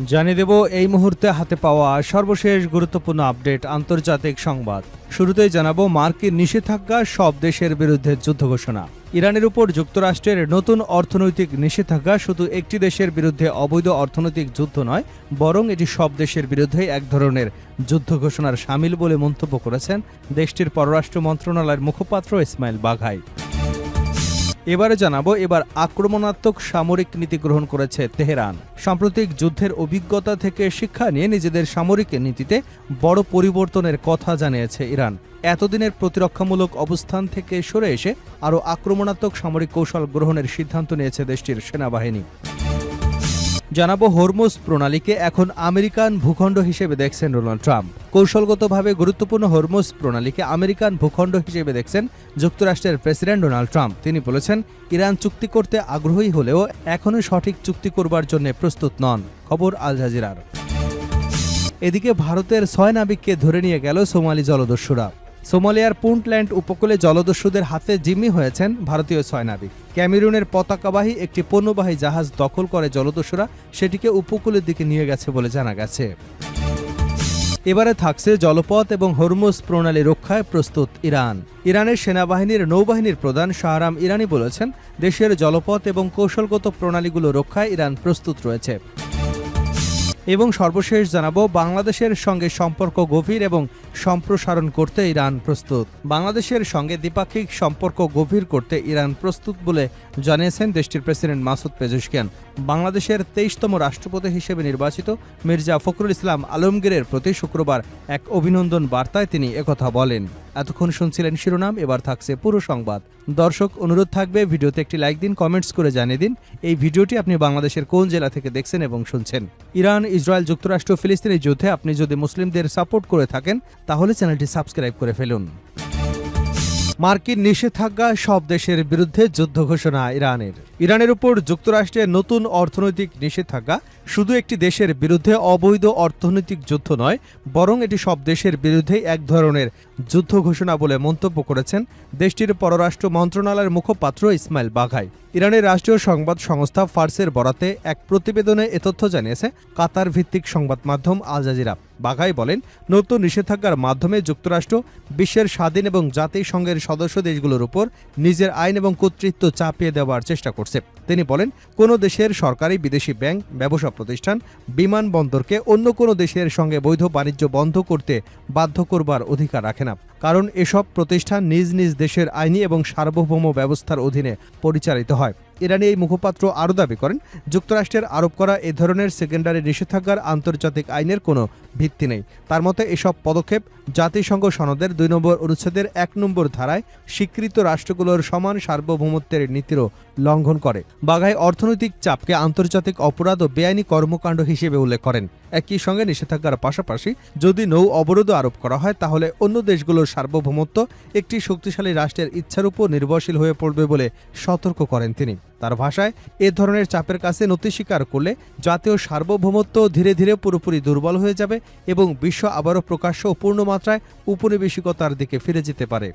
জানিয়ে দেব এই মুহূর্তে হাতে পাওয়া সর্বশেষ গুরুত্বপূর্ণ আপডেট আন্তর্জাতিক সংবাদ। শুরুতেই জানাবো মার্কিন নিষেধাজ্ঞা সব দেশের বিরুদ্ধে যুদ্ধ ঘোষণা। ইরানের উপর যুক্তরাষ্ট্রের নতুন অর্থনৈতিক নিষেধাজ্ঞা শুধু একটি দেশের বিরুদ্ধে অবৈধ অর্থনৈতিক যুদ্ধ নয়, বরং এটি সব দেশের বিরুদ্ধে এক ধরনের যুদ্ধ ঘোষণার শামিল বলে মন্তব্য করেছেন দেশটির পররাষ্ট্র মন্ত্রণালয়ের মুখপাত্র ইসমাইল বাঘাই। এবারে জানাবো এবার আক্রমণাত্মক সামরিক নীতি গ্রহণ করেছে তেহরান। সাম্প্রতিক যুদ্ধের অভিজ্ঞতা থেকে শিক্ষা নিয়ে নিজেদের সামরিক নীতিতে বড় পরিবর্তনের কথা জানিয়েছে ইরান। এতদিনের প্রতিরক্ষামূলক অবস্থান থেকে সরে এসে আরও আক্রমণাত্মক সামরিক কৌশল গ্রহণের সিদ্ধান্ত নিয়েছে দেশটির সেনাবাহিনী। জানাবো হরমুজ প্রণালীকে এখন আমেরিকান ভূখণ্ড হিসেবে দেখছেন ডোনাল্ড ট্রাম্প। কৌশলগতভাবে গুরুত্বপূর্ণ হরমুজ প্রণালীকে আমেরিকান ভূখণ্ড হিসেবে দেখছেন যুক্তরাষ্ট্রের প্রেসিডেন্ট ডোনাল্ড ট্রাম্প। তিনি বলেছেন, ইরান চুক্তি করতে আগ্রহী হলেও এখনও সঠিক চুক্তি করবার জন্য প্রস্তুত নন। খবর আল জাজিরার। এদিকে ভারতের 6 নাবিককে ধরে নিয়ে গেল সোমালি জলদস্যুরা। সোমালিয়ার পুন্টল্যান্ড উপকূলে জলদস্যুদের হাতে জিম্মি হয়েছেন ভারতীয় 6 নাবিক। ক্যামেরুনের পতাকাবাহী একটি পণ্যবাহী জাহাজ দখল করে জলদস্যুরা সেটিকে উপকূলের দিকে নিয়ে গেছে বলে জানা গেছে। এবারে থাকছে জলপথ এবং হরমুজ প্রণালী রক্ষায় প্রস্তুত ইরান। ইরানের সেনাবাহিনীর নৌবাহিনীর প্রধান শাহরাম ইরানি বলেছেন, দেশের জলপথ এবং কৌশলগত প্রণালীগুলো রক্ষায় ইরান প্রস্তুত রয়েছে। এবং সর্বশেষ জানাবো বাংলাদেশের সঙ্গে সম্পর্ক গভীর এবং সম্প্রসারণ করতে ইরান প্রস্তুত। বাংলাদেশের সঙ্গে দ্বিপাক্ষিক সম্পর্ক গভীর করতে ইরান প্রস্তুত বলে জানিয়েছেন দেশটির প্রেসিডেন্ট মাসুদ পেজেশকিয়ান। বাংলাদেশের 23তম রাষ্ট্রপতি হিসেবে নির্বাচিত মির্জা ফখরুল ইসলাম আলমগীরের প্রতি শুক্রবার এক অভিনন্দন বার্তায় তিনি একথা বলেন। এতক্ষণ শুনছিলেন শিরোনাম, এবার থাকছে পুরো সংবাদ। দর্শক, অনুরোধ থাকবে ভিডিওতে একটি লাইক দিন, কমেন্টস করে জানিয়ে দিন এই ভিডিওটি আপনি বাংলাদেশের কোন জেলা থেকে দেখছেন এবং শুনছেন। ইরান, ইসরায়েল, যুক্তরাষ্ট্র, ফিলিস্তিনের যুদ্ধে আপনি যদি মুসলিমদের সাপোর্ট করে থাকেন তাহলে চ্যানেলটি সাবস্ক্রাইব করে ফেলুন। মার্কিন নিষেধাজ্ঞা সব দেশের বিরুদ্ধে যুদ্ধ ঘোষণা ইরানের। ইরানের উপর যুক্তরাষ্ট্রের নতুন অর্থনৈতিক নিষেধাজ্ঞা শুধু একটি দেশের বিরুদ্ধে অবৈধ অর্থনৈতিক যুদ্ধ নয়, বরং এটি সব দেশের বিরুদ্ধে এক ধরনের যুদ্ধ ঘোষণা বলে মন্তব্য করেছেন দেশটির পররাষ্ট্র মন্ত্রণালয়ের মুখপাত্র ইসমাইল বাঘাই। ইরানের রাষ্ট্রীয় সংবাদ সংস্থা ফার্সের বরাতে এক প্রতিবেদনে এ তথ্য জানিয়েছে কাতার ভিত্তিক সংবাদ মাধ্যম আল জাজিরা। বাঘাই বলেন, নতুন নিষেধাজ্ঞার মাধ্যমে যুক্তরাষ্ট্র বিশ্বের স্বাধীন এবং জাতিসংঘের সদস্য দেশগুলোর উপর নিজের আইন এবং কর্তৃত্ব চাপিয়ে দেওয়ার চেষ্টা করছে। তিনি বলেন, কোনো দেশের সরকারি, বিদেশি ব্যাংক, ব্যবসা প্রতিষ্ঠান, বিমানবন্দরকে অন্য কোনো দেশের সঙ্গে বৈধ বাণিজ্য বন্ধ করতে বাধ্য করবার অধিকার রাখে না, কারণ এসব প্রতিষ্ঠান নিজ নিজ দেশের আইনি এবং সার্বভৌম ব্যবস্থার অধীনে পরিচালিত হয়। ইরানি এই মুখপাত্র আরও দাবি করেন, যুক্তরাষ্ট্রের আরোপ করা এ ধরনের সেকেন্ডারি নিষেধাজ্ঞার আন্তর্জাতিক আইনের কোনো ভিত্তি নেই। তার মতে এসব পদক্ষেপ জাতিসংঘ সনদের 2 নম্বর অনুচ্ছেদের 1 নম্বর ধারায় স্বীকৃত রাষ্ট্রগুলোর সমান সার্বভৌমত্বের নীতিরও লঙ্ঘন করে। বাঘাই অর্থনৈতিক চাপকে আন্তর্জাতিক অপরাধ ও বেআইনি কর্মকাণ্ড হিসেবে উল্লেখ করেন। একই সঙ্গে নিষেধাজ্ঞার পাশাপাশি যদি নৌ অবরোধ আরোপ করা হয় তাহলে অন্য দেশগুলোর সার্বভৌমত্ব একটি শক্তিশালী রাষ্ট্রের ইচ্ছার উপর নির্ভরশীল হয়ে পড়বে বলে সতর্ক করেন তিনি। তার ভাষায়, এ ধরনের চাপের কাছে নতি স্বীকার করলে জাতীয় সার্বভৌমত্ব ধীরে ধীরে পুরোপুরি দুর্বল হয়ে যাবে এবং বিশ্ব আবারও প্রকাশ্য ও পূর্ণমাত্রায় উপনিবেশিকতার দিকে ফিরে যেতে পারে।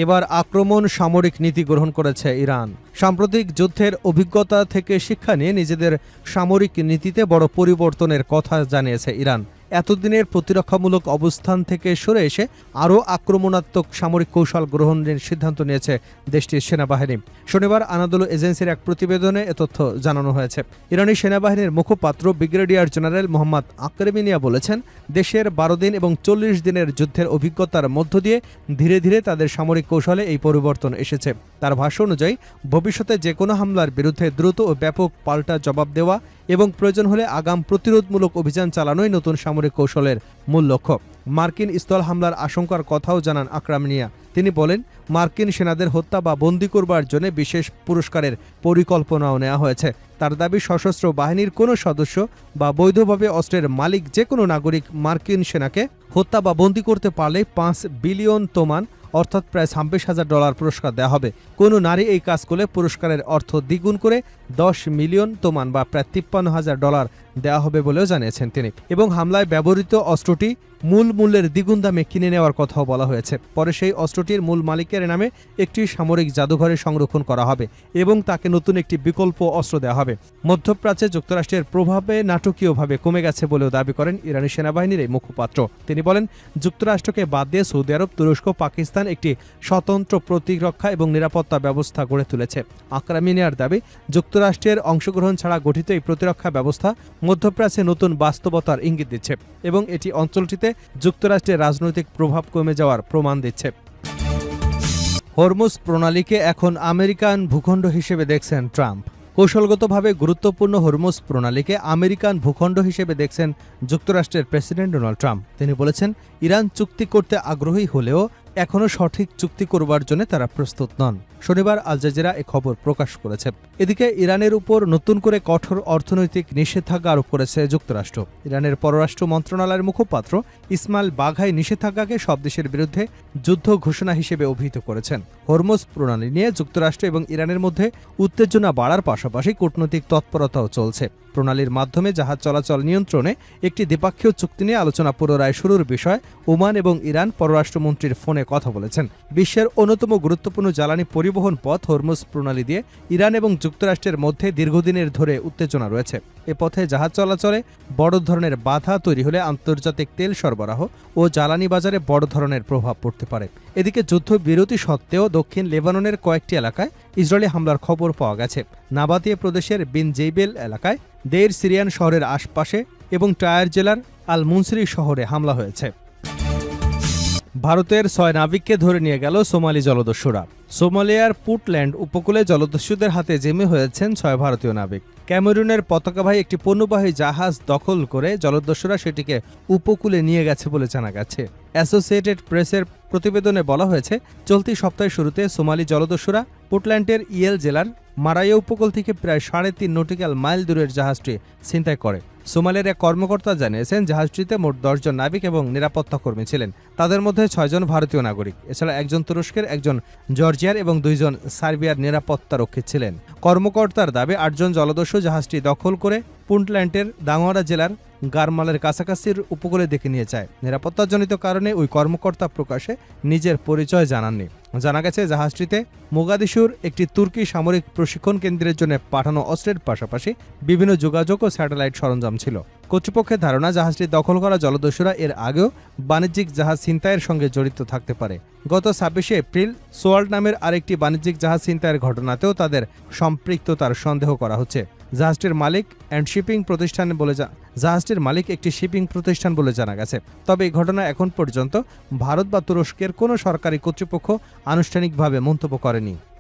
এবার আক্রমণ সামরিক নীতি গ্রহণ করেছে ইরান। সাম্প্রতিক যুদ্ধের অভিজ্ঞতা থেকে শিক্ষা নিয়ে নিজেদের সামরিক নীতিতে বড় পরিবর্তনের কথা জানিয়েছে ইরান। এতদিনের প্রতিরক্ষামূলক অবস্থান থেকে সরে এসে আরও আক্রমণাত্মক সামরিক কৌশল গ্রহণের সিদ্ধান্ত নিয়েছে দেশটির সেনাবাহিনী। শনিবার আনাদোলু এজেন্সির এক প্রতিবেদনে এ তথ্য জানানো হয়েছে। ইরানি সেনাবাহিনীর মুখপাত্র ব্রিগেডিয়ার জেনারেল মোহাম্মদ আকরেমিনিয়া বলেছেন, দেশের 12 দিন এবং 40 দিনের যুদ্ধের অভিজ্ঞতার মধ্য দিয়ে ধীরে ধীরে তাদের সামরিক কৌশলে এই পরিবর্তন এসেছে। তার ভাষ্য অনুযায়ী ভবিষ্যতে যে কোনো হামলার বিরুদ্ধে দ্রুত ও ব্যাপক পাল্টা জবাব দেওয়া এবং প্রয়োজন হলে আগাম প্রতিরোধমূলক অভিযান চালানোই নতুন সামরিক কৌশলের মূল লক্ষ্য। মার্কিন স্থল হামলার আশঙ্কার কথাও জানান আকরামিনিয়া। তিনি বলেন, মার্কিন সেনাদের হত্যা বা বন্দী করবার জন্য বিশেষ পুরস্কারের পরিকল্পনাও নেওয়া হয়েছে। তার দাবি, সশস্ত্র বাহিনীর কোনো সদস্য বা বৈধভাবে অস্ত্রের মালিক যে কোনো নাগরিক মার্কিন সেনাকে হত্যা বা বন্দী করতে পারলে 5 বিলিয়ন তোমান অর্থাৎ প্রায় $26,000 পুরস্কার দেওয়া হবে। কোনো নারী এই কাজ করলে পুরস্কারের অর্থ দ্বিগুণ করে $10 মিলিয়ন তোমান বা প্রায় $53,000 দেওয়া হবে বলেও জানিয়েছেন তিনি, এবং হামলায় ব্যবহৃত অস্ত্রটি মূল মূল্যের দ্বিগুণ দামে কিনে নেওয়ার কথাও বলা হয়েছে। পরে সেই অস্ত্রটির মূল মালিকের নামে একটি সামরিক জাদুঘরে সংরক্ষণ করা হবে এবং তাকে নতুন একটি বিকল্প অস্ত্র দেওয়া হবে। মধ্যপ্রাচ্যে যুক্তরাষ্ট্রের প্রভাবে নাটকীয়ভাবে কমে গেছে বলেও দাবি করেন ইরানি সেনাবাহিনীর এই মুখপাত্র। তিনি বলেন, যুক্তরাষ্ট্রকে বাদ দিয়ে সৌদি আরব, তুরস্ক, পাকিস্তান একটি স্বতন্ত্র প্রতিরক্ষা এবং নিরাপত্তা ব্যবস্থা গড়ে তুলেছে। আকরামিনিয়ার দাবি, যুক্তরাষ্ট্রের অংশগ্রহণ ছাড়া গঠিত এই প্রতিরক্ষা ব্যবস্থা মধ্যপ্রাচ্যে নতুন বাস্তবতার ইঙ্গিত দিচ্ছে এবং এটি অঞ্চলটিতে যুক্তরাষ্ট্রের রাজনৈতিক প্রভাব কমে যাওয়ার প্রমাণ দিচ্ছে। হরমুজ প্রণালীকে এখন আমেরিকান ভূখণ্ড হিসেবে দেখছেন ট্রাম্প। কৌশলগতভাবে গুরুত্বপূর্ণ হরমুজ প্রণালীকে আমেরিকান ভূখণ্ড হিসেবে দেখছেন যুক্তরাষ্ট্রের প্রেসিডেন্ট ডোনাল্ড ট্রাম্প। তিনি বলেছেন, ইরান চুক্তি করতে আগ্রহী হলেও এখনও সঠিক চুক্তি করবার জন্য তারা প্রস্তুত নন। শনিবার আল জাজিরা এ খবর প্রকাশ করেছে। এদিকে ইরানের উপর নতুন করে কঠোর অর্থনৈতিক নিষেধাজ্ঞা আরোপ করেছে যুক্তরাষ্ট্র। ইরানের পররাষ্ট্র মন্ত্রণালয়ের মুখপাত্র ইসমাইল বাঘাই নিষেধাজ্ঞাকে সব দেশের বিরুদ্ধে যুদ্ধ ঘোষণা হিসেবে অভিহিত করেছেন। হরমুজ প্রণালী নিয়ে যুক্তরাষ্ট্র এবং ইরানের মধ্যে উত্তেজনা বাড়ার পাশাপাশি কূটনৈতিক তৎপরতাও চলছে। প্রণালীর মাধ্যমে জাহাজ চলাচল নিয়ন্ত্রণে একটি দ্বিপাক্ষিক চুক্তি নিয়ে আলোচনা পুনরায় শুরুর বিষয় ওমান এবং ইরান পররাষ্ট্রমন্ত্রীর ফোনে কথা বলেছেন। বিশ্বের অন্যতম গুরুত্বপূর্ণ জ্বালানি পরিবহন পথ হরমুজ প্রণালী দিয়ে ইরান এবং যুক্তরাষ্ট্রের মধ্যে দীর্ঘদিনের ধরে উত্তেজনা রয়েছে। এ পথে জাহাজ চলাচলে বড় ধরনের বাধা তৈরি হলে আন্তর্জাতিক তেল সরবরাহ ও জ্বালানি বাজারে বড় ধরনের প্রভাব পড়তে পারে। এদিকে যুদ্ধবিরতি সত্ত্বেও দক্ষিণ লেবাননের কয়েকটি এলাকায় ইসরায়েলি হামলার খবর পাওয়া গেছে। নাবাতিয়া প্রদেশের বিন জেইবেল এলাকায়, দেইর সিরিয়ান শহরের আশপাশে এবং টায়ার জেলার আল মুনসিরি শহরে হামলা হয়েছে। ভারতের 6 নাবিককে ধরে নিয়ে গেল সোমালি জলদস্যুরা। সোমালিয়ার পুটল্যান্ড উপকূলে জলদস্যুদের হাতে জিম্মি হয়েছেন 6 ভারতীয় নাবিক। ক্যামেরুনের পতাকাবাহী একটি পণ্যবাহী জাহাজ দখল করে জলদস্যুরা সেটিকে উপকূলে নিয়ে গেছে বলে জানা গেছে। অ্যাসোসিয়েটেড প্রেসের প্রতিবেদনে বলা হয়েছে, চলতি সপ্তাহের শুরুতে সোমালি জলদস্যুরা পুটল্যান্ডের ইয়েল জেলার মারাইয়া উপকূল থেকে প্রায় 3.5 নটিক্যাল মাইল দূরের জাহাজটি ছিনতাই করে। সোমালিয়ার এক কর্মকর্তা জানিয়েছেন, জাহাজটিতে মোট 10 জন নাবিক এবং নিরাপত্তা কর্মী ছিলেন। তাদের মধ্যে 6 জন ভারতীয় নাগরিক, এছাড়া একজন তুরস্কের, একজন জর্জিয়ার এবং 2 জন সার্বিয়ার নিরাপত্তা রক্ষী ছিলেন। কর্মকর্তার দাবি, 8 জন জলদস্যু জাহাজটি দখল করে পুন্টল্যান্ডের দাঙ্গোয়ারা জেলার গারমালের কাছাকাছির উপকূলে দেখে নিয়ে যায়। নিরাপত্তাজনিত কারণে ওই কর্মকর্তা প্রকাশে নিজের পরিচয় জানাননি। জানা গেছে, জাহাজটিতে মোগাদিশুর একটি তুর্কি সামরিক প্রশিক্ষণ কেন্দ্রের জন্য পাঠানো অস্ত্রের পাশাপাশি বিভিন্ন যোগাযোগ ও স্যাটেলাইট সরঞ্জাম ছিল। কর্তৃপক্ষের ধারণা, জাহাজটি দখল করা জলদস্যুরা এর আগেও বাণিজ্যিক জাহাজ ছিনতাইয়ের সঙ্গে জড়িত থাকতে পারে। গত 26 এপ্রিল সোয়াল্ড নামের আরেকটি বাণিজ্যিক জাহাজ ছিনতাইয়ের ঘটনাতেও তাদের সম্পৃক্ততার সন্দেহ করা হচ্ছে। জাহাজটির মালিক একটি শিপিং প্রতিষ্ঠান বলে জানা গেছে। তবে এই ঘটনা এখন পর্যন্ত ভারত বা তুরস্কের কোনো সরকারি কর্তৃপক্ষ আনুষ্ঠানিকভাবে মন্তব্য করেনি।